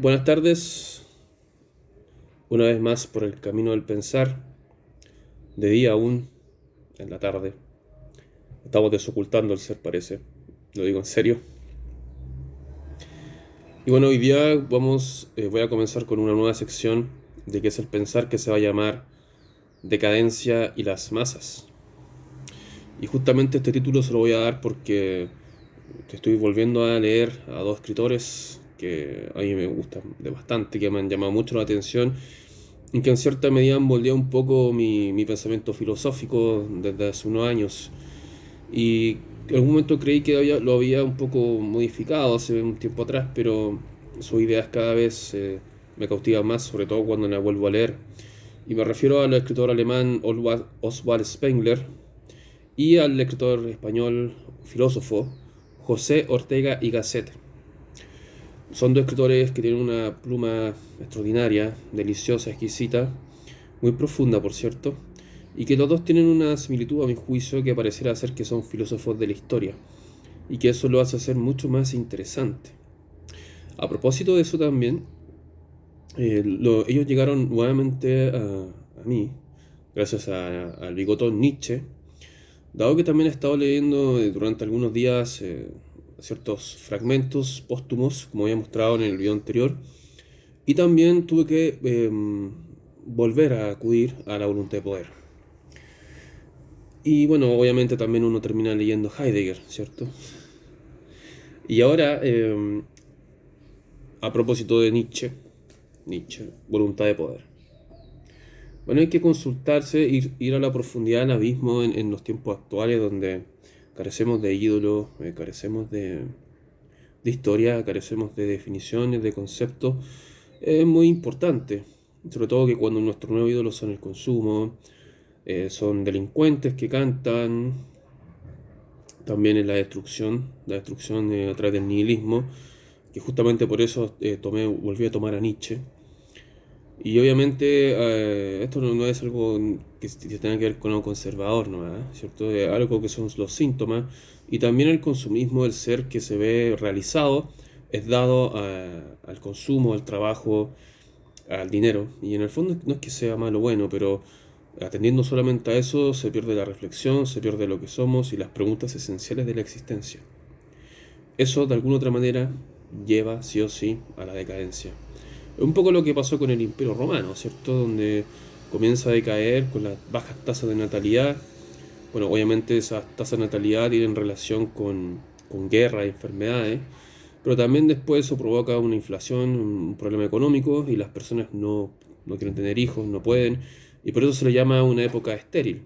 Buenas tardes, una vez más por el camino del pensar, de día aún, en la tarde. Estamos desocultando el ser, parece. Lo digo en serio. Y bueno, hoy día voy a comenzar con una nueva sección de qué es el pensar que se va a llamar Decadencia y las masas. Y justamente este título se lo voy a dar porque estoy volviendo a leer a dos escritores que a mí me gustan de bastante, que me han llamado mucho la atención y que en cierta medida han moldeado un poco mi pensamiento filosófico desde hace unos años. Y en algún momento creí que lo había un poco modificado hace un tiempo atrás, pero sus ideas cada vez me cautivan más, sobre todo cuando las vuelvo a leer. Y me refiero al escritor alemán Oswald Spengler y al escritor español filósofo José Ortega y Gasset. Son dos escritores que tienen una pluma extraordinaria, deliciosa, exquisita, muy profunda, por cierto, y que los dos tienen una similitud, a mi juicio, que pareciera ser que son filósofos de la historia, y que eso lo hace ser mucho más interesante. A propósito de eso también, ellos llegaron nuevamente a mí, gracias al bigotón Nietzsche, dado que también he estado leyendo durante algunos días ciertos fragmentos póstumos, como había mostrado en el video anterior, y también tuve que volver a acudir a la voluntad de poder. Y bueno, obviamente también uno termina leyendo Heidegger, ¿cierto? Y ahora, a propósito de Nietzsche, voluntad de poder. Bueno, hay que consultarse, ir a la profundidad del abismo en los tiempos actuales donde carecemos de ídolos, carecemos de historia, carecemos de definiciones, de conceptos. Es muy importante, sobre todo que cuando nuestro nuevo ídolo son el consumo, son delincuentes que cantan, también en la destrucción a través del nihilismo, que justamente por eso volví a tomar a Nietzsche. Y obviamente esto no es algo que tenga que ver con lo conservador, ¿no? ¿Cierto? Es algo que son los síntomas. Y también el consumismo, el ser que se ve realizado, es dado al consumo, al trabajo, al dinero. Y en el fondo no es que sea malo o bueno, pero atendiendo solamente a eso se pierde la reflexión, se pierde lo que somos y las preguntas esenciales de la existencia. Eso de alguna otra manera lleva sí o sí a la decadencia. Es un poco lo que pasó con el Imperio Romano, ¿cierto? Donde comienza a decaer con las bajas tasas de natalidad. Bueno, obviamente esas tasas de natalidad tienen relación con guerra y enfermedades, pero también después eso provoca una inflación, un problema económico y las personas no quieren tener hijos, no pueden, y por eso se le llama una época estéril.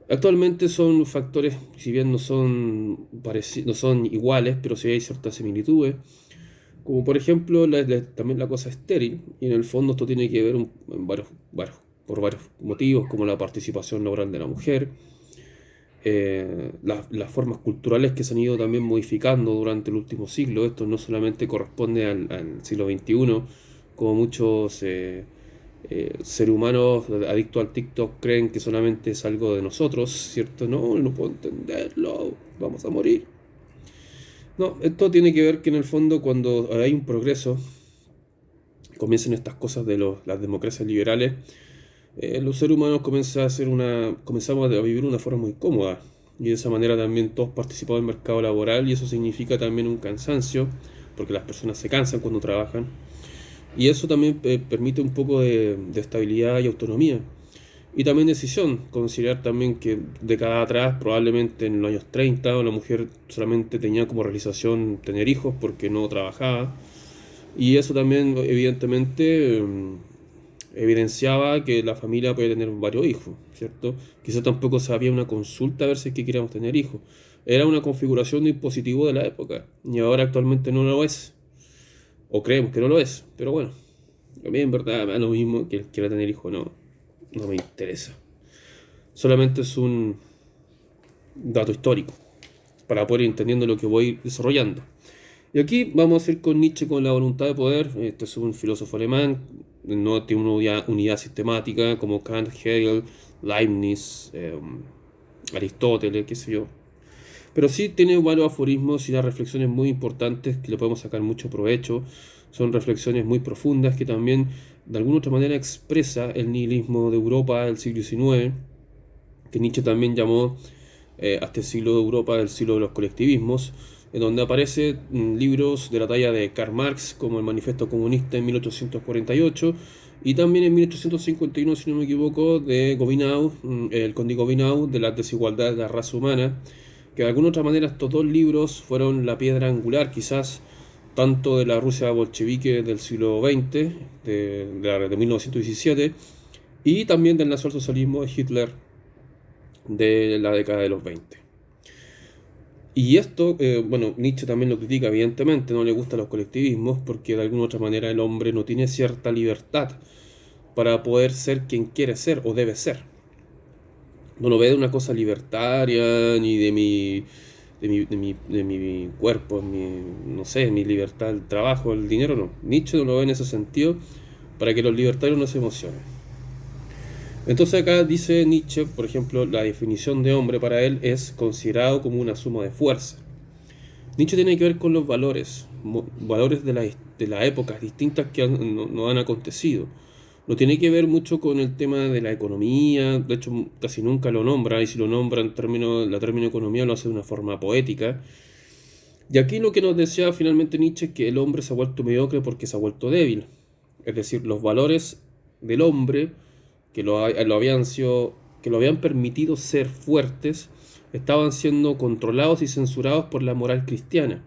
Actualmente son factores, si bien no son iguales, pero sí hay ciertas similitudes, como por ejemplo también la cosa estéril, y en el fondo esto tiene que ver por varios motivos, como la participación laboral de la mujer, las formas culturales que se han ido también modificando durante el último siglo. Esto no solamente corresponde al siglo XXI, como muchos seres humanos adictos al TikTok creen que solamente es algo de nosotros, ¿cierto? No, no puedo entenderlo, vamos a morir. No, esto tiene que ver que en el fondo cuando hay un progreso, comienzan estas cosas de las democracias liberales, los seres humanos comenzamos a vivir una forma muy cómoda y de esa manera también todos participamos en el mercado laboral y eso significa también un cansancio, porque las personas se cansan cuando trabajan y eso también permite un poco de estabilidad y autonomía. Y también decisión, considerar también que décadas atrás, probablemente en los años 30, la mujer solamente tenía como realización tener hijos porque no trabajaba. Y eso también, evidentemente, evidenciaba que la familia puede tener varios hijos, ¿cierto? Quizás tampoco se había una consulta a ver si es que queríamos tener hijos. Era una configuración de dispositivo de la época. Y ahora actualmente no lo es. O creemos que no lo es. Pero bueno, a mí en verdad me da lo mismo que él quiera tener hijos, no me interesa. Solamente es un dato histórico para poder ir entendiendo lo que voy desarrollando. Y aquí vamos a ir con Nietzsche con la voluntad de poder. Este es un filósofo alemán, no tiene una unidad sistemática como Kant, Hegel, Leibniz, Aristóteles, qué sé yo. Pero sí tiene varios aforismos y unas reflexiones muy importantes que le podemos sacar mucho provecho. Son reflexiones muy profundas que también de alguna otra manera expresa el nihilismo de Europa del siglo XIX, que Nietzsche también llamó a este siglo de Europa el siglo de los colectivismos, en donde aparecen libros de la talla de Karl Marx, como el Manifiesto Comunista en 1848, y también en 1851, si no me equivoco, de Gobineau, el Conde Gobineau, de las desigualdades de la raza humana, que de alguna otra manera estos dos libros fueron la piedra angular, quizás, tanto de la Rusia bolchevique del siglo XX, de 1917, y también del nacionalsocialismo de Hitler de la década de los 20. Y esto, bueno, Nietzsche también lo critica, evidentemente, no le gustan los colectivismos porque de alguna otra manera el hombre no tiene cierta libertad para poder ser quien quiere ser o debe ser. No lo ve de una cosa libertaria, ni de mi cuerpo, no sé, mi libertad, el trabajo, el dinero, no. Nietzsche no lo ve en ese sentido para que los libertarios no se emocionen. Entonces acá dice Nietzsche, por ejemplo, la definición de hombre para él es considerado como una suma de fuerza. Nietzsche tiene que ver con los valores, valores de las épocas distintas que nos han acontecido. No tiene que ver mucho con el tema de la economía, de hecho casi nunca lo nombra, y si lo nombra la término economía lo hace de una forma poética. Y aquí lo que nos decía finalmente Nietzsche es que el hombre se ha vuelto mediocre porque se ha vuelto débil. Es decir, los valores del hombre que lo habían permitido ser fuertes estaban siendo controlados y censurados por la moral cristiana.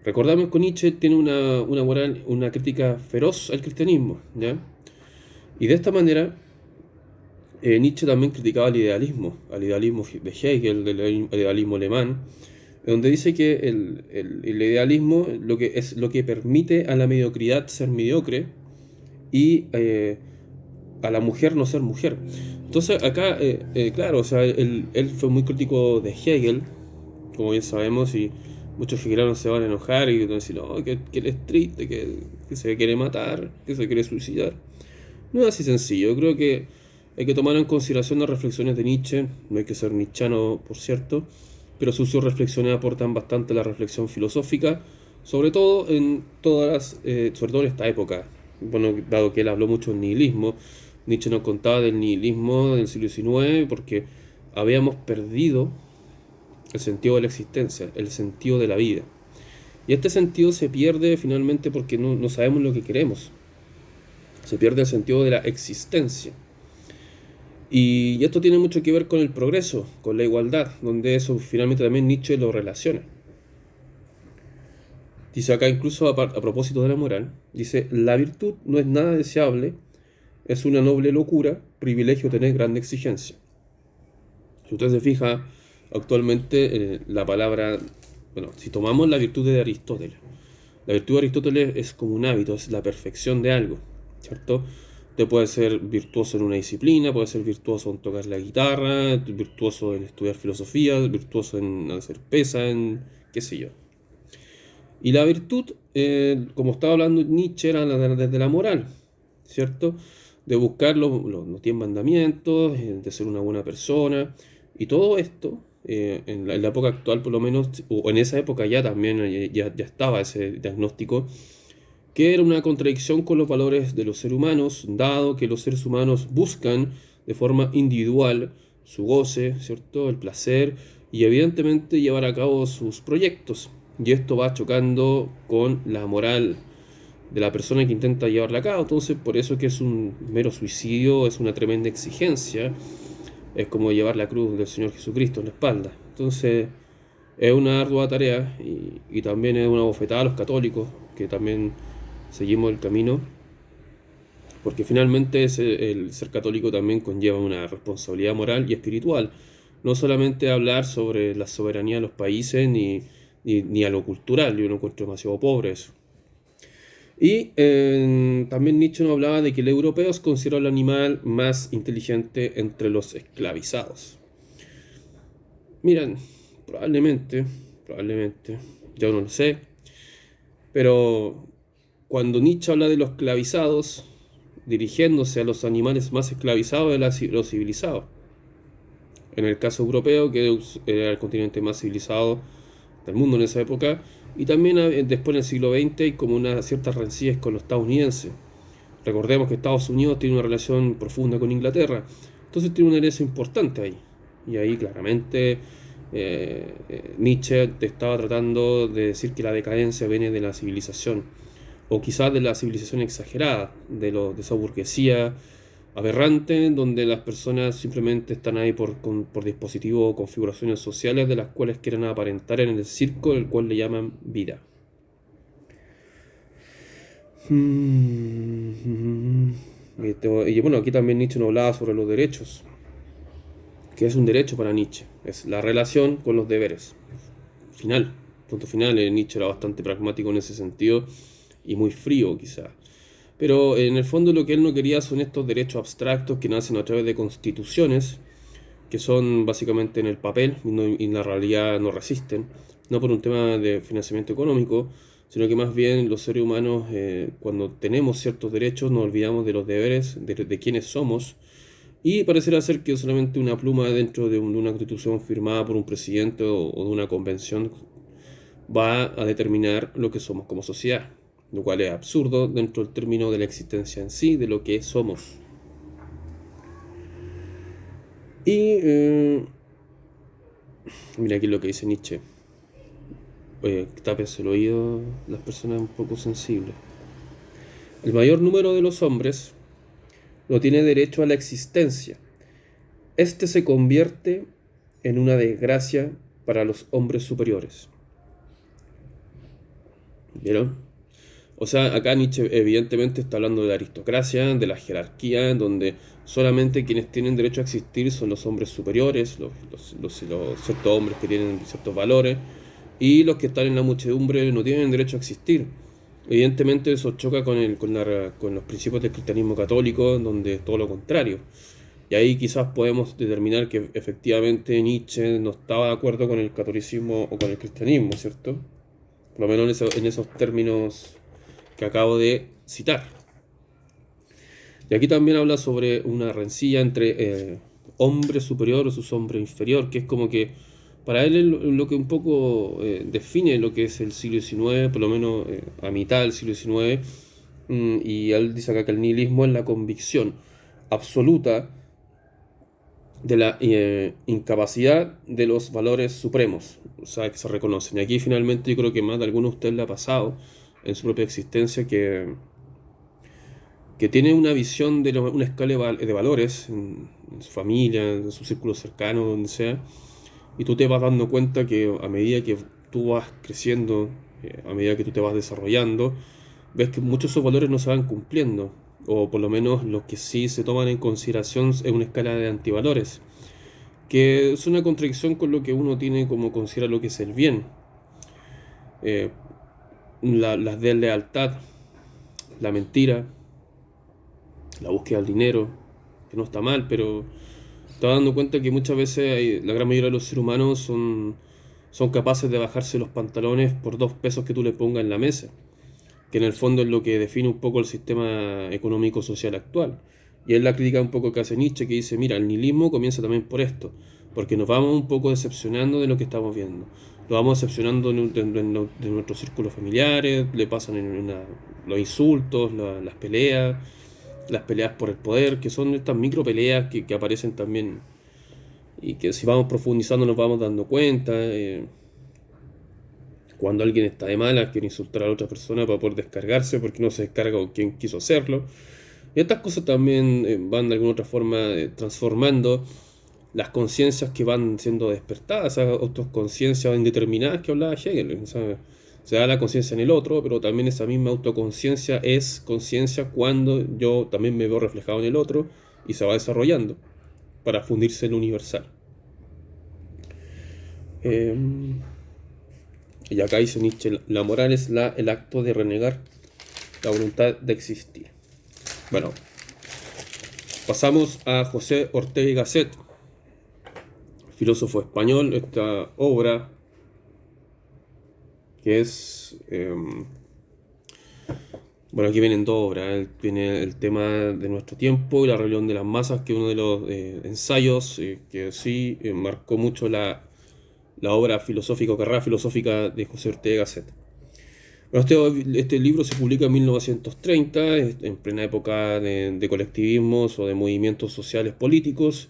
Recordamos que Nietzsche tiene una crítica feroz al cristianismo, ¿ya? Y de esta manera, Nietzsche también criticaba al idealismo de Hegel, del idealismo alemán, donde dice que el idealismo es lo que permite a la mediocridad ser mediocre y a la mujer no ser mujer. Entonces acá, claro, o sea, él fue muy crítico de Hegel, como bien sabemos, y muchos hegelianos se van a enojar y van a decir, no, que él es triste, que se quiere matar, que se quiere suicidar. No es así sencillo. Yo creo que hay que tomar en consideración las reflexiones de Nietzsche. No hay que ser nietzschano, por cierto, pero sus reflexiones aportan bastante a la reflexión filosófica, sobre todo sobre todo en esta época. Bueno, dado que él habló mucho del nihilismo, Nietzsche nos contaba del nihilismo del siglo XIX porque habíamos perdido el sentido de la existencia, el sentido de la vida. Y este sentido se pierde finalmente porque no sabemos lo que queremos. Se pierde el sentido de la existencia. Y esto tiene mucho que ver con el progreso, con la igualdad, donde eso finalmente también Nietzsche lo relaciona. Dice acá incluso a propósito de la moral, dice, la virtud no es nada deseable, es una noble locura, privilegio tener grande exigencia. Si usted se fija, actualmente la palabra, bueno, si tomamos la virtud de Aristóteles, la virtud de Aristóteles es como un hábito, es la perfección de algo, ¿cierto? Usted puede ser virtuoso en una disciplina, puede ser virtuoso en tocar la guitarra, virtuoso en estudiar filosofía, virtuoso en hacer pesa, en qué sé yo. Y la virtud, como estaba hablando Nietzsche, era desde la moral, ¿cierto? De buscar los 10 mandamientos, de ser una buena persona, y todo esto, en la época actual por lo menos, o en esa época ya también ya estaba ese diagnóstico, que era una contradicción con los valores de los seres humanos, dado que los seres humanos buscan de forma individual su goce, ¿cierto? El placer y evidentemente llevar a cabo sus proyectos. Y esto va chocando con la moral de la persona que intenta llevarla a cabo. Entonces, por eso que es un mero suicidio, es una tremenda exigencia. Es como llevar la cruz del Señor Jesucristo en la espalda. Entonces, es una ardua tarea y también es una bofetada a los católicos, que también seguimos el camino, porque finalmente el ser católico también conlleva una responsabilidad moral y espiritual, no solamente hablar sobre la soberanía de los países ni a lo cultural. Yo lo encuentro demasiado pobre eso. Y también Nietzsche nos hablaba de que el europeo es considerado el animal más inteligente entre los esclavizados. Miren, probablemente, yo no lo sé, pero cuando Nietzsche habla de los esclavizados, dirigiéndose a los animales más esclavizados de los civilizados. en el caso europeo, que era el continente más civilizado del mundo en esa época, y también después en el siglo XX hay como una ciertas rencillas con los estadounidenses. Recordemos que Estados Unidos tiene una relación profunda con Inglaterra, entonces tiene una herencia importante ahí. Y ahí claramente Nietzsche te estaba tratando de decir que la decadencia viene de la civilización, o quizás de la civilización exagerada, de esa burguesía aberrante, donde las personas simplemente están ahí por dispositivos o configuraciones sociales de las cuales quieren aparentar en el circo, el cual le llaman vida. Y bueno, aquí también Nietzsche nos hablaba sobre los derechos, que es un derecho para Nietzsche, es la relación con los deberes. Final, punto final. Nietzsche era bastante pragmático en ese sentido y muy frío quizá. Pero en el fondo lo que él no quería son estos derechos abstractos que nacen a través de constituciones, que son básicamente en el papel y en la realidad no resisten, no por un tema de financiamiento económico, sino que más bien los seres humanos, cuando tenemos ciertos derechos, nos olvidamos de los deberes, de quiénes somos, y parecerá ser que solamente una pluma dentro de una constitución firmada por un presidente o de una convención va a determinar lo que somos como sociedad, lo cual es absurdo dentro del término de la existencia en sí, de lo que somos. Y mira aquí lo que dice Nietzsche. Oye, tápense el oído las personas un poco sensibles. El mayor número de los hombres no tiene derecho a la existencia. Este se convierte en una desgracia para los hombres superiores. ¿Vieron? O sea, acá Nietzsche evidentemente está hablando de la aristocracia, de la jerarquía, en donde solamente quienes tienen derecho a existir son los hombres superiores, los ciertos hombres que tienen ciertos valores, y los que están en la muchedumbre no tienen derecho a existir. Evidentemente eso choca con los principios del cristianismo católico, donde es todo lo contrario. Y ahí quizás podemos determinar que efectivamente Nietzsche no estaba de acuerdo con el catolicismo o con el cristianismo, ¿cierto? Por lo menos en esos términos que acabo de citar. Y aquí también habla sobre una rencilla entre hombre superior versus hombre inferior, que es como que para él es lo que un poco define lo que es el siglo XIX, por lo menos a mitad del siglo XIX, y él dice acá que el nihilismo es la convicción absoluta de la incapacidad de los valores supremos, o sea, que se reconocen. Y aquí finalmente yo creo que más de alguno de ustedes le ha pasado en su propia existencia que tiene una visión de una escala de valores en su familia, en su círculo cercano, donde sea, y tú te vas dando cuenta que a medida que tú vas creciendo, a medida que tú te vas desarrollando, ves que muchos de esos valores no se van cumpliendo, o por lo menos los que sí se toman en consideración es una escala de antivalores, que es una contradicción con lo que uno tiene como considera lo que es el bien. Eh, la deslealtad, la mentira, la búsqueda del dinero, que no está mal, pero te vas dando cuenta que muchas veces la gran mayoría de los seres humanos son capaces de bajarse los pantalones por 2 pesos que tú le pongas en la mesa, que en el fondo es lo que define un poco el sistema económico-social actual. Y es la crítica un poco que hace Nietzsche, que dice, mira, el nihilismo comienza también por esto, porque nos vamos un poco decepcionando de lo que estamos viendo. Nos vamos decepcionando de nuestros círculos familiares, le pasan los insultos, las peleas por el poder, que son estas micro peleas que aparecen también y que si vamos profundizando nos vamos dando cuenta. Cuando alguien está de malas, quiere insultar a la otra persona para poder descargarse porque no se descarga con quien quiso hacerlo. Y estas cosas también van de alguna otra forma transformando las conciencias que van siendo despertadas, esas autoconciencias indeterminadas que hablaba Hegel. O sea, se da la conciencia en el otro, pero también esa misma autoconciencia es conciencia cuando yo también me veo reflejado en el otro y se va desarrollando para fundirse en lo universal. Y acá dice Nietzsche, la moral es el acto de renegar la voluntad de existir. Bueno, pasamos a José Ortega y Gasset, filósofo español. Esta obra que es Bueno, aquí vienen dos obras. Viene el tema de nuestro tiempo y la rebelión de las masas, que es uno de los ensayos que sí marcó mucho la obra filosófica o carrera filosófica de José Ortega Gasset. Bueno, este libro se publica en 1930, en plena época de colectivismos o de movimientos sociales políticos,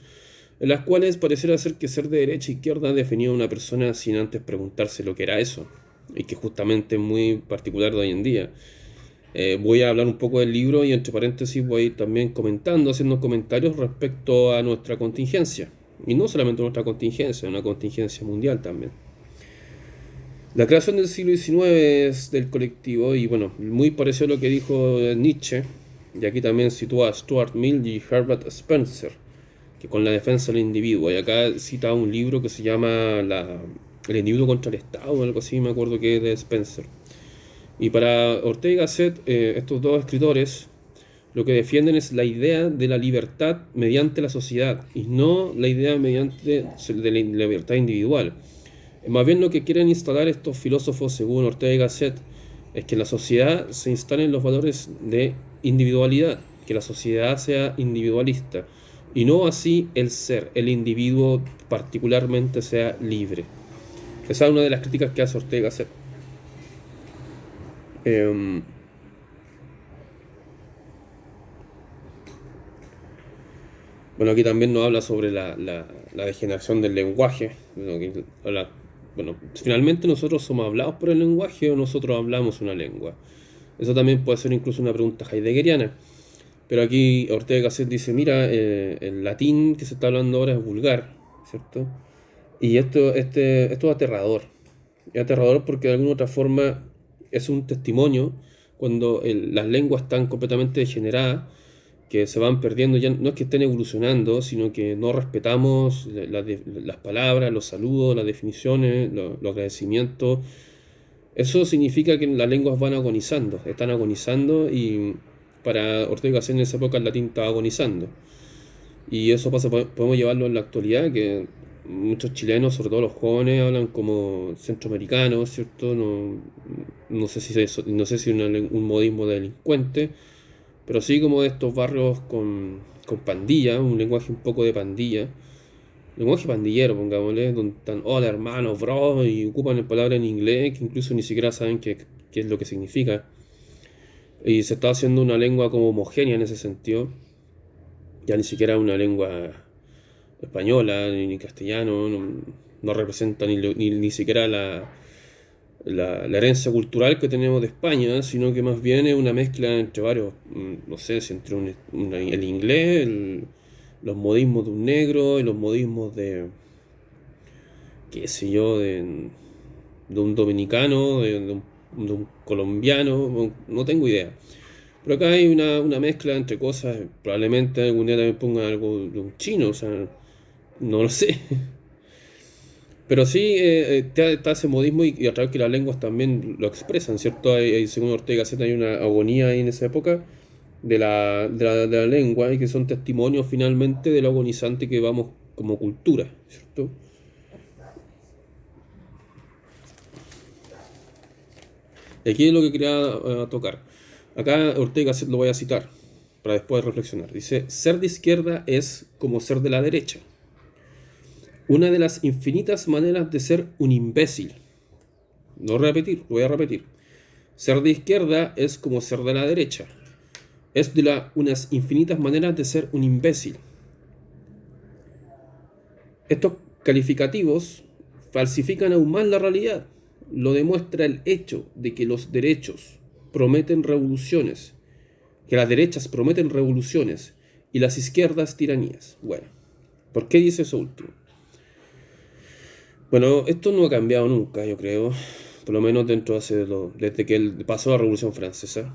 en las cuales pareciera ser que ser de derecha e izquierda definía a una persona sin antes preguntarse lo que era eso, y que justamente es muy particular de hoy en día. Voy a hablar un poco del libro y entre paréntesis voy a ir también comentando, haciendo comentarios respecto a nuestra contingencia. Y no solamente nuestra contingencia, una contingencia mundial también. La creación del siglo XIX es del colectivo y bueno, muy parecido a lo que dijo Nietzsche, y aquí también sitúa a Stuart Mill y Herbert Spencer, que con la defensa del individuo, y acá cita un libro que se llama El individuo contra el Estado, o algo así, me acuerdo que es de Spencer. Y para Ortega y Gasset, estos dos escritores lo que defienden es la idea de la libertad mediante la sociedad y no la idea mediante de la libertad individual. Más bien lo que quieren instalar estos filósofos, según Ortega y Gasset, es que en la sociedad se instalen los valores de individualidad, que la sociedad sea individualista y no así el ser, el individuo particularmente sea libre. Esa es una de las críticas que hace Ortega y Gasset. Bueno, aquí también nos habla sobre la degeneración del lenguaje. Bueno, finalmente nosotros somos hablados por el lenguaje o nosotros hablamos una lengua. Eso también puede ser incluso una pregunta heideggeriana. Pero aquí Ortega y Gasset dice, mira, el latín que se está hablando ahora es vulgar, ¿cierto? Y esto es aterrador. Es aterrador porque de alguna otra forma es un testimonio cuando las lenguas están completamente degeneradas, que se van perdiendo, ya no es que estén evolucionando, sino que no respetamos las palabras, los saludos, las definiciones, los agradecimientos. Eso significa que las lenguas van agonizando, están agonizando y para Ortega y Gasset en esa época el latín estaba agonizando. Y eso pasa, podemos llevarlo en la actualidad, que muchos chilenos, sobre todo los jóvenes, hablan como centroamericanos, ¿cierto? No sé si no sé si un modismo de delincuente, pero sí como de estos barrios con pandilla, un lenguaje un poco de pandilla, lenguaje pandillero, pongámosle, donde están, hola hermano, bro, y ocupan palabras en inglés que incluso ni siquiera saben qué es lo que significa. Y se está haciendo una lengua como homogénea en ese sentido, ya ni siquiera una lengua española ni castellano, no representa ni siquiera la herencia cultural que tenemos de España, sino que más bien es una mezcla entre varios, no sé, si entre el inglés, los modismos de un negro y los modismos de, qué sé yo, de un dominicano, de un colombiano, no tengo idea. Pero acá hay una mezcla entre cosas, probablemente algún día también ponga algo de un chino, o sea, no lo sé. Pero sí está ese modismo y a través que las lenguas también lo expresan, ¿cierto? Según Ortega y Gasset hay una agonía ahí en esa época de la lengua y que son testimonios finalmente de lo agonizante que vamos como cultura, ¿cierto? Y aquí es lo que quería tocar. Acá Ortega y Gasset lo voy a citar para después reflexionar. Dice, ser de izquierda es como ser de la derecha. Una de las infinitas maneras de ser un imbécil. No repetir, lo voy a repetir. Ser de izquierda es como ser de la derecha. Es unas infinitas maneras de ser un imbécil. Estos calificativos falsifican aún más la realidad. Lo demuestra el hecho de que los derechos prometen revoluciones, que las derechas prometen revoluciones y las izquierdas tiranías. Bueno, ¿por qué dice eso último? Bueno, esto no ha cambiado nunca, yo creo, por lo menos desde que pasó la Revolución Francesa.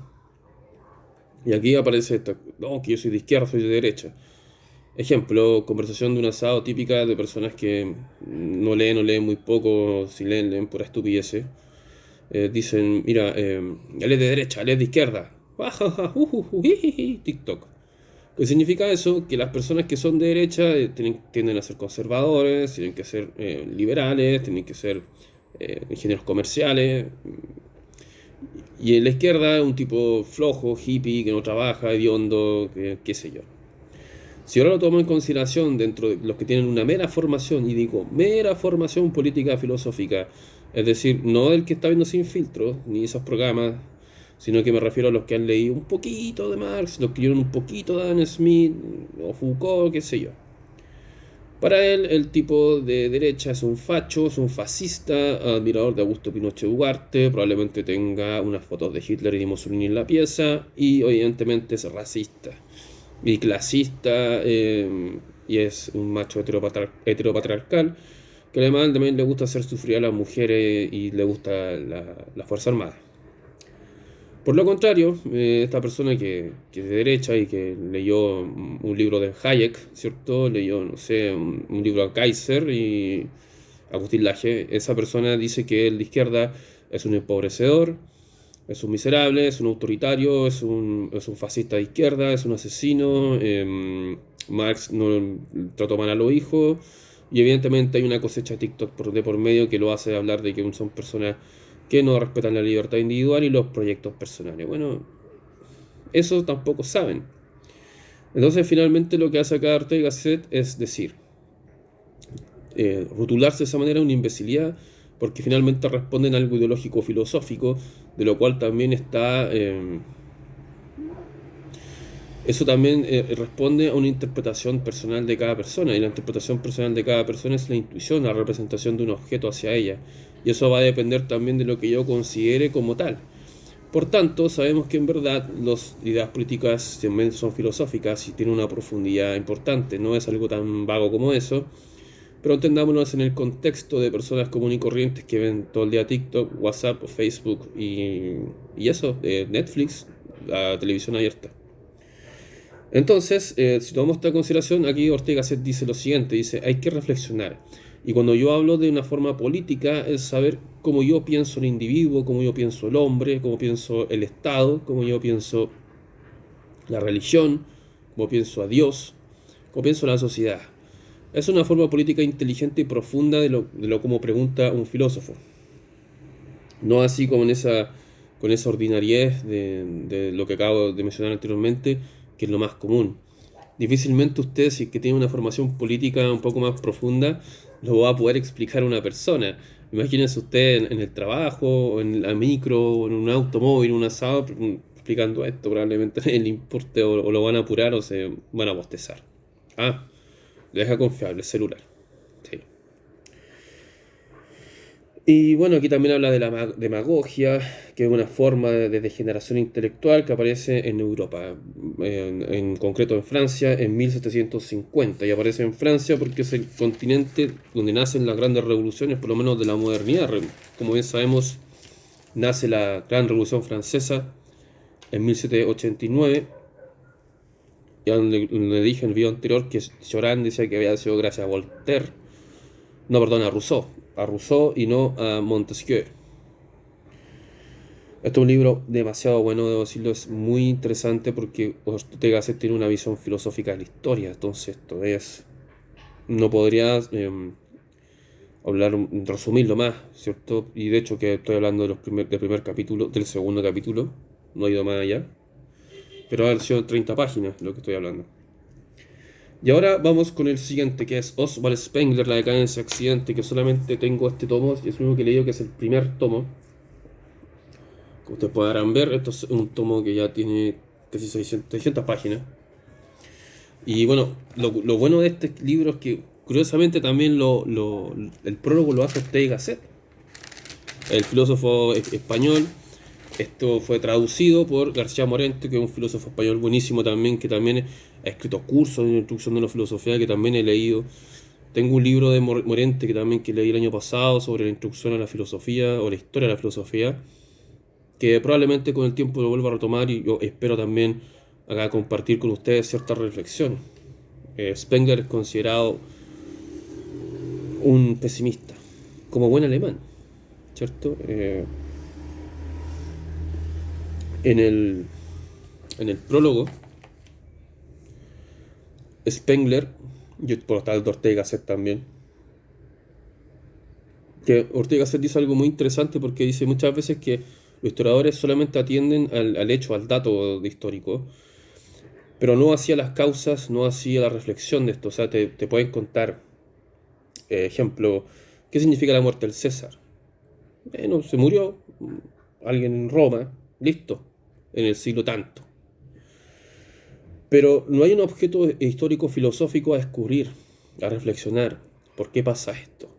Y aquí aparece esto, no, que yo soy de izquierda, soy de derecha. Ejemplo, conversación de un asado típica de personas que no leen muy poco, si leen por estupideces. Dicen, mira, él es de derecha, él es de izquierda. TikTok. ¿Qué significa eso? Que las personas que son de derecha tienden a ser conservadores, tienen que ser liberales, tienen que ser ingenieros comerciales. Y en la izquierda un tipo flojo, hippie, que no trabaja, hediondo, qué sé yo. Si ahora lo tomo en consideración dentro de los que tienen una mera formación, y digo mera formación política filosófica, es decir, no el que está viendo Sin Filtro, ni esos programas, sino que me refiero a los que han leído un poquito de Marx, los que leyeron un poquito de Adam Smith, o Foucault, qué sé yo. Para él, el tipo de derecha es un facho, es un fascista, admirador de Augusto Pinochet Ugarte, probablemente tenga unas fotos de Hitler y de Mussolini en la pieza, y evidentemente es racista y clasista, y es un macho heteropatriarcal, que además también le gusta hacer sufrir a las mujeres y le gusta la Fuerza Armada. Por lo contrario, esta persona que es de derecha y que leyó un libro de Hayek, ¿cierto? Leyó, no sé, un libro a Kaiser y Agustín Laje, esa persona dice que el de izquierda es un empobrecedor, es un miserable, es un autoritario, es un fascista de izquierda, es un asesino, Marx no trató mal a los hijos, y evidentemente hay una cosecha de TikTok de por medio que lo hace hablar de que son personas que no respetan la libertad individual y los proyectos personales. Bueno, eso tampoco saben. Entonces finalmente lo que hace acá Ortega y Gasset es decir, rotularse de esa manera es una imbecilidad, porque finalmente responden a algo ideológico filosófico, de lo cual también está... eso también responde a una interpretación personal de cada persona, y la interpretación personal de cada persona es la intuición, la representación de un objeto hacia ella, y eso va a depender también de lo que yo considere como tal. Por tanto, sabemos que en verdad las ideas políticas también son filosóficas y tienen una profundidad importante, no es algo tan vago como eso, pero entendámonos en el contexto de personas comunes y corrientes que ven todo el día TikTok, WhatsApp, Facebook y eso, Netflix, la televisión abierta. Entonces, si tomamos esta consideración, aquí Ortega Gasset dice lo siguiente, dice, hay que reflexionar. Y cuando yo hablo de una forma política, es saber cómo yo pienso el individuo, cómo yo pienso el hombre, cómo pienso el Estado, cómo yo pienso la religión, cómo pienso a Dios, cómo pienso la sociedad. Es una forma política inteligente y profunda de lo como pregunta un filósofo. No así como con esa ordinariez de lo que acabo de mencionar anteriormente, que es lo más común. Difícilmente usted, si es que tiene una formación política un poco más profunda, lo va a poder explicar a una persona. Imagínense usted en el trabajo, o en la micro, o en un automóvil, un asado, explicando esto, probablemente el importe o lo van a apurar o se van a bostezar. Ah, deja confiable, el celular. Sí. Y bueno, aquí también habla de la demagogia, que es una forma de degeneración intelectual que aparece en Europa, en concreto en Francia, en 1750. Y aparece en Francia porque es el continente donde nacen las grandes revoluciones, por lo menos de la modernidad. Como bien sabemos, nace la Gran Revolución Francesa en 1789. Ya le dije en el video anterior que Choran decía que había sido gracias a Voltaire. No, perdón, a Rousseau y no a Montesquieu. Este es un libro demasiado bueno, debo decirlo, es muy interesante porque Ortega Gasset tiene una visión filosófica de la historia, entonces esto es... No podría hablar, resumirlo más, ¿cierto? Y de hecho que estoy hablando del primer capítulo, del segundo capítulo, no he ido más allá, pero han sido 30 páginas lo que estoy hablando. Y ahora vamos con el siguiente, que es Oswald Spengler, La decadencia accidente, que solamente tengo este tomo, y es lo único que he leído, que es el primer tomo. Como ustedes podrán ver, esto es un tomo que ya tiene casi 600 páginas. Y bueno, lo bueno de este libro es que, curiosamente, también el prólogo lo hace Ortega y Gasset, el filósofo español. Esto fue traducido por García Morente, que es un filósofo español buenísimo también, que también ha escrito cursos de instrucción de la filosofía, que también he leído. Tengo un libro de Morente que leí el año pasado sobre la instrucción a la filosofía o la historia de la filosofía, que probablemente con el tiempo lo vuelva a retomar y yo espero también acá compartir con ustedes ciertas reflexiones. Spengler es considerado un pesimista, como buen alemán, ¿cierto? En el prólogo, Spengler, y por tal de Ortega Gasset también, que Ortega Gasset dice algo muy interesante porque dice muchas veces que Los historiadores solamente atienden al hecho, al dato de histórico, pero no hacia las causas, no hacia la reflexión de esto. O sea, te pueden contar, ejemplo, ¿qué significa la muerte del César? Bueno, se murió alguien en Roma, listo, en el siglo tanto. Pero no hay un objeto histórico filosófico a descubrir, a reflexionar. ¿Por qué pasa esto?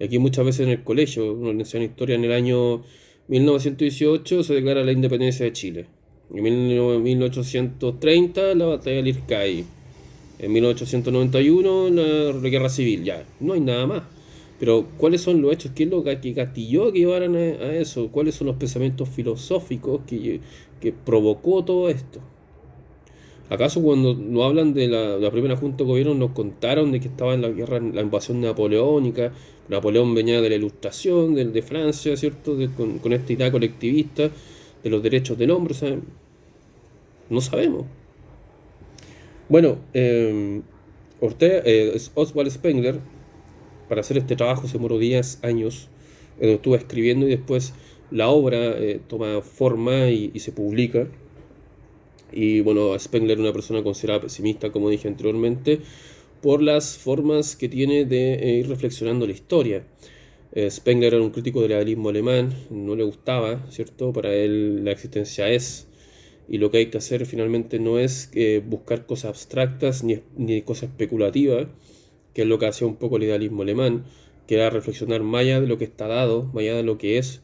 Y aquí muchas veces en el colegio, uno enseña historia, en el año 1918 se declara la independencia de Chile. En 1830 la batalla del Ircay. En 1891 la guerra civil. Ya, no hay nada más. Pero ¿cuáles son los hechos? ¿Qué es lo que gatilló que llevaran a eso? ¿Cuáles son los pensamientos filosóficos que provocó todo esto? ¿Acaso cuando nos hablan de la primera junta de gobierno nos contaron de que estaba en la guerra, en la invasión napoleónica? Napoleón venía de la Ilustración, de Francia, ¿cierto? Con esta idea colectivista de los derechos del hombre, o sea, no sabemos. Bueno, Oswald Spengler, para hacer este trabajo se demoró 10 años, estuvo escribiendo y después la obra toma forma y se publica. Y bueno, Spengler es una persona considerada pesimista, como dije anteriormente, por las formas que tiene de ir reflexionando la historia. Spengler era un crítico del idealismo alemán, no le gustaba, ¿cierto? Para él la existencia es, y lo que hay que hacer finalmente no es buscar cosas abstractas ni cosas especulativas, que es lo que hacía un poco el idealismo alemán, que era reflexionar más allá de lo que está dado, más allá de lo que es.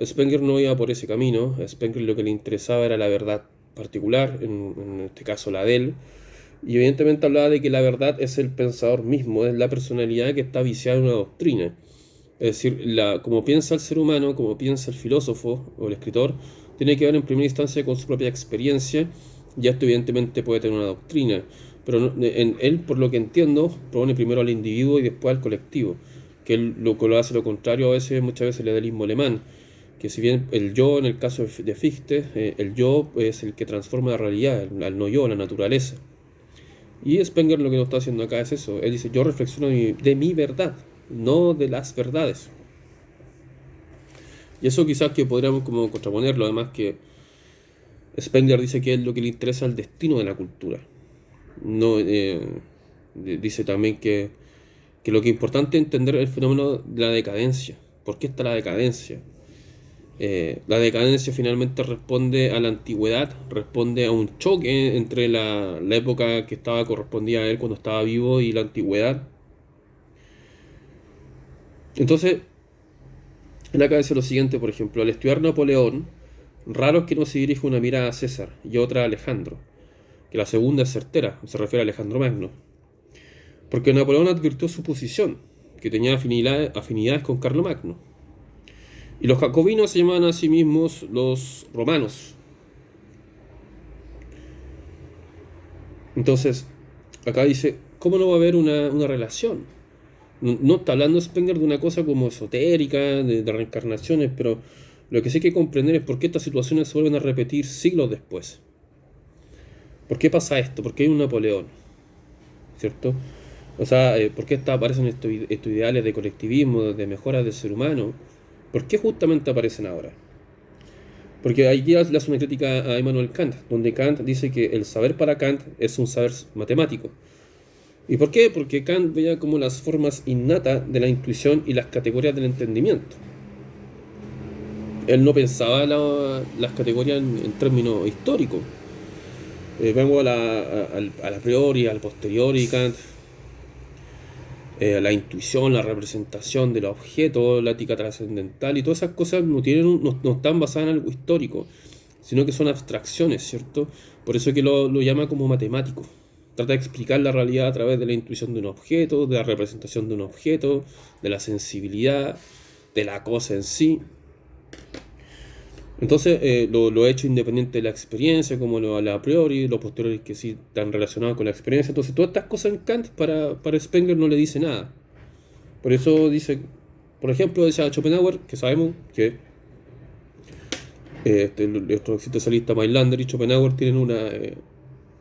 Spengler no iba por ese camino, a Spengler lo que le interesaba era la verdad particular, en este caso la de él, y evidentemente hablaba de que la verdad es el pensador mismo, es la personalidad que está viciada en una doctrina. Es decir, como piensa el ser humano, como piensa el filósofo o el escritor, tiene que ver en primera instancia con su propia experiencia, y esto evidentemente puede tener una doctrina, pero él, por lo que entiendo, propone primero al individuo y después al colectivo, que él lo hace lo contrario a veces, muchas veces el idealismo alemán, que si bien el yo, en el caso de Fichte, el yo es el que transforma la realidad, al no yo, la naturaleza. Y Spengler lo que nos está haciendo acá es eso. Él dice, yo reflexiono de mi verdad, no de las verdades. Y eso quizás que podríamos como contraponerlo, además que Spengler dice que es lo que le interesa el destino de la cultura. No, dice también que lo que es importante es entender el fenómeno de la decadencia. ¿Por qué está la decadencia? La decadencia finalmente responde a la antigüedad, responde a un choque entre la época que correspondía a él cuando estaba vivo y la antigüedad. Entonces, él acá dice lo siguiente, por ejemplo, al estudiar Napoleón, raro es que no se dirija una mirada a César y otra a Alejandro, que la segunda es certera, se refiere a Alejandro Magno, porque Napoleón advirtió su posición, que tenía afinidades con Carlomagno. Y los jacobinos se llamaban a sí mismos los romanos. Entonces, acá dice, ¿cómo no va a haber una relación? No está hablando Spengler de una cosa como esotérica, de reencarnaciones, pero lo que sí hay que comprender es por qué estas situaciones se vuelven a repetir siglos después. ¿Por qué pasa esto? ¿Por qué hay un Napoleón? ¿Cierto? O sea, ¿por qué aparecen estos ideales de colectivismo, de mejora del ser humano? ¿Por qué justamente aparecen ahora? Porque ahí le hace una crítica a Immanuel Kant, donde Kant dice que el saber para Kant es un saber matemático. ¿Y por qué? Porque Kant veía como las formas innatas de la intuición y las categorías del entendimiento. Él no pensaba las categorías en términos históricos. Vengo a la priori, al posteriori, Kant. La intuición, la representación del objeto, la ética trascendental y todas esas cosas no están basadas en algo histórico, sino que son abstracciones, ¿cierto? Por eso que lo llama como matemático. Trata de explicar la realidad a través de la intuición de un objeto, de la representación de un objeto, de la sensibilidad, de la cosa en sí. Entonces, lo he hecho independiente de la experiencia, como lo a priori, lo posteriori que sí están relacionados con la experiencia. Entonces, todas estas cosas en Kant para Spengler no le dice nada. Por eso dice, por ejemplo, decía Schopenhauer, que sabemos que nuestro existencialista Mailander y Schopenhauer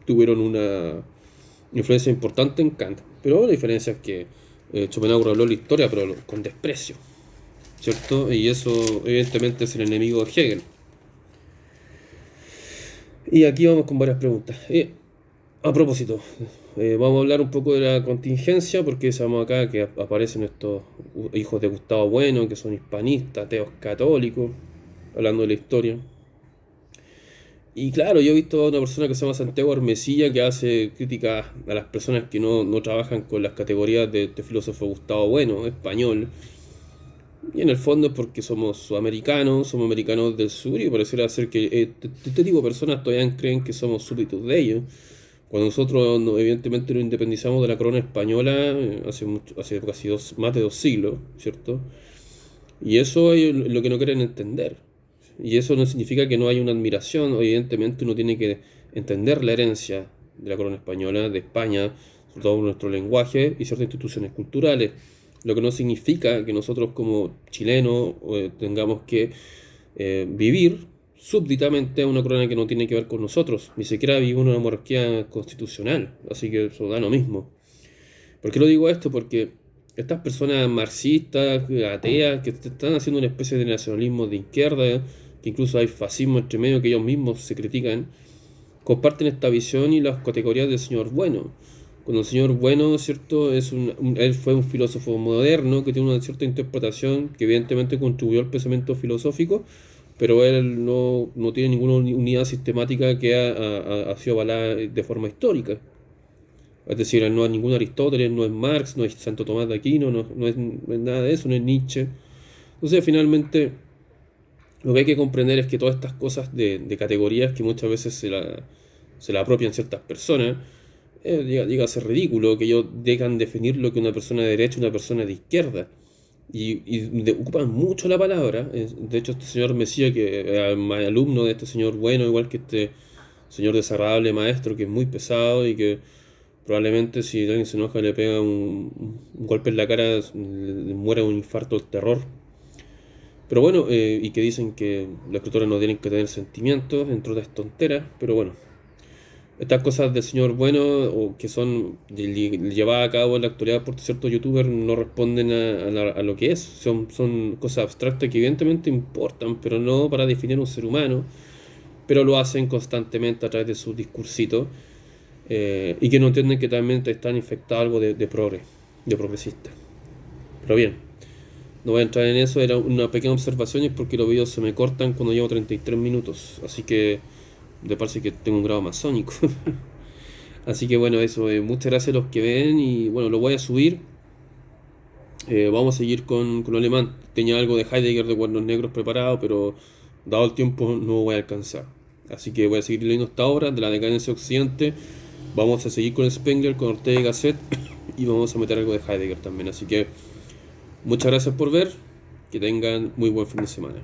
tuvieron una influencia importante en Kant. Pero la diferencia es que Schopenhauer habló de la historia, pero con desprecio. ¿cierto? Y eso evidentemente es el enemigo de Hegel. Y aquí vamos con varias preguntas. A propósito, vamos a hablar un poco de la contingencia, porque sabemos acá que aparecen estos hijos de Gustavo Bueno, que son hispanistas, ateos católicos, hablando de la historia. Y claro, yo he visto a una persona que se llama Santiago Armesilla que hace críticas a las personas que no trabajan con las categorías de este filósofo Gustavo Bueno, español. Y en el fondo es porque somos americanos del sur, y pareciera ser que este tipo de personas todavía creen que somos súbditos de ellos. Cuando nosotros evidentemente nos independizamos de la corona española hace casi más de 2 siglos, ¿cierto? Y eso es lo que no quieren entender. Y eso no significa que no haya una admiración. Evidentemente uno tiene que entender la herencia de la corona española, de España, sobre todo nuestro lenguaje y ciertas instituciones culturales. Lo que no significa que nosotros como chilenos tengamos que vivir súbditamente a una corona que no tiene que ver con nosotros. Ni siquiera vivimos en una monarquía constitucional. Así que eso da lo mismo. ¿Por qué lo digo esto? Porque estas personas marxistas, ateas, que están haciendo una especie de nacionalismo de izquierda, que incluso hay fascismo entre medio que ellos mismos se critican, comparten esta visión y las categorías del señor Bueno. Cuando el señor Bueno, ¿cierto? Él fue un filósofo moderno que tiene una cierta interpretación que evidentemente contribuyó al pensamiento filosófico, pero él no tiene ninguna unidad sistemática que ha sido avalada de forma histórica. Es decir, él no es ningún Aristóteles, no es Marx, no es Santo Tomás de Aquino, no es nada de eso, no es Nietzsche. Entonces, finalmente, lo que hay que comprender es que todas estas cosas de categorías que muchas veces se la apropian ciertas personas, llega a ser ridículo, que ellos dejan definir lo que una persona de derecha y una persona de izquierda. Y ocupan mucho la palabra. De hecho, este señor Mesía, que era alumno de este señor Bueno, igual que este señor desagradable maestro, que es muy pesado y que probablemente si alguien se enoja le pega un golpe en la cara, le muera un infarto del terror. Pero bueno, y que dicen que los escritores no tienen que tener sentimientos, entre otras tonteras, pero bueno. Estas cosas del señor Bueno, o que son llevadas a cabo en la actualidad por ciertos youtubers, no responden a lo que es. Son cosas abstractas que evidentemente importan, pero no para definir un ser humano, pero lo hacen constantemente a través de sus discursitos, y que no entienden que también están infectados algo de progresista. Pero bien, no voy a entrar en eso, era una pequeña observación, y es porque los videos se me cortan cuando llevo 33 minutos, así que me parece que tengo un grado masónico. Así que bueno, eso, muchas gracias a los que ven, y bueno, lo voy a subir. Vamos a seguir con lo alemán. Tenía algo de Heidegger de Cuernos Negros preparado, pero dado el tiempo no voy a alcanzar. Así que voy a seguir leyendo esta obra de la decadencia occidente. Vamos a seguir con Spengler, con Ortega y Gasset, y vamos a meter algo de Heidegger también. Así que muchas gracias por ver, que tengan muy buen fin de semana.